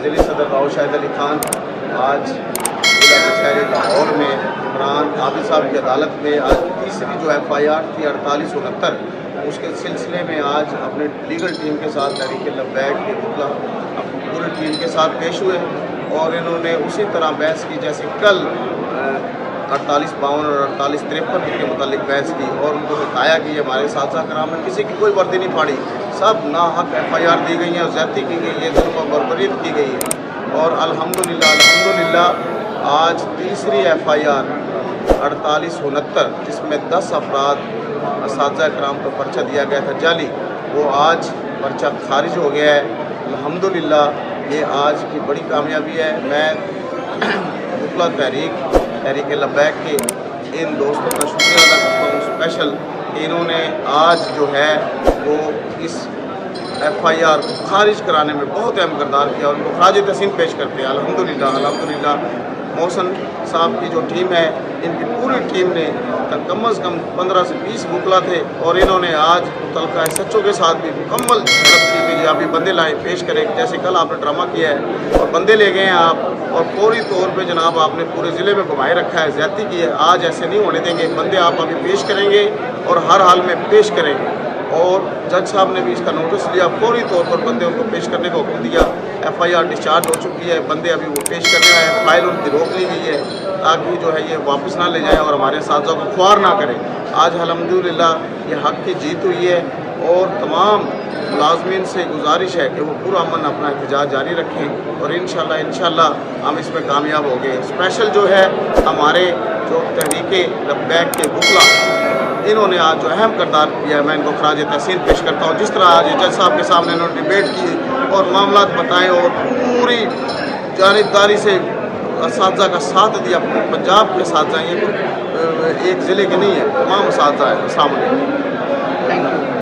ज़िली सदर राव शाहिद अली खान आज ज़िला कचहरी लाहौर में इमरान आबिद साहब की अदालत में आज तीसरी जो FIR थी 4869 उसके सिलसिले में आज अपने लीगल टीम के साथ तहरीक लब्बैक के वकील अपनी पूरी टीम के साथ पेश हुए और इन्होंने उसी तरह बहस की जैसे कल 4852 और 4853 के मुतालिक बहस की और उनको बताया कि ये हमारे साथी कराम में किसी की कोई वर्दी नहीं फाड़ी, सब नाहक FIR दी गई हैं और ज़्यादती की गई है, जुल्म और बर्बरीत की गई है। और अल्हम्दुलिल्लाह आज तीसरी FIR 4869 जिसमें 10 अफराद साथी कराम को पर्चा दिया गया था जाली, वो आज पर्चा खारिज हो गया है। अल्हम्दुलिल्लाह ये आज की बड़ी कामयाबी है। मैं वकील तहरीक लब्बैक के इन दोस्तों का शुक्रिया अदा करता हूँ स्पेशल कि इन्होंने आज जो है वो इस FIR को खारिज कराने में बहुत अहम किरदार किया और उनको खराज तहसीन पेश करते हैं। अल्हम्दुलिल्लाह मोहसन साहब की जो टीम है, इनकी पूरी टीम ने कम अज़ कम 15 से 20 वकील थे और इन्होंने आज मुतल्लिक़ा SHO के साथ भी मुकम्मल झड़प की कि आप ये बंदे लाएँ पेश करें, जैसे कल आपने ड्रामा किया है और बंदे ले गए हैं आप और फौरी तौर पे जनाब आपने पूरे ज़िले में घुमाए रखा है, ज़्यादती की है। आज ऐसे नहीं होने देंगे, बंदे आप अभी पेश करेंगे और हर हाल में पेश करेंगे। और जज साहब ने भी इसका नोटिस लिया, फौरी तौर पर बंदे उनको पेश करने का हुक्म दिया। FIR डिस्चार्ज हो चुकी है, बंदे अभी वो पेश करने आए हैं, फाइल उनकी रोक ली गई है ताकि जो है ये वापस ना ले जाए और हमारे साथियों को ख्वार ना करें। आज अल्हम्दुलिल्लाह ये हक़ की जीत हुई है और तमाम मुलाजमीन से गुजारिश है कि वो पूरा अमन अपना एहतजाज जारी रखें और इंशाल्लाह हम इसमें कामयाब हो गए। स्पेशल जो है हमारे जो तहरीक लब्बैक के वकील इन्होंने आज जो अहम किरदार किया है, मैं इनको खराज तहसीन पेश करता हूँ। जिस तरह आज जज साहब के सामने इन्होंने डिबेट की और मामला बताए और पूरी जानिबदारी से असातिज़ा का साथ दिया। पंजाब के साथ ये एक ज़िले के नहीं है, तमाम असातिज़ा है सामने।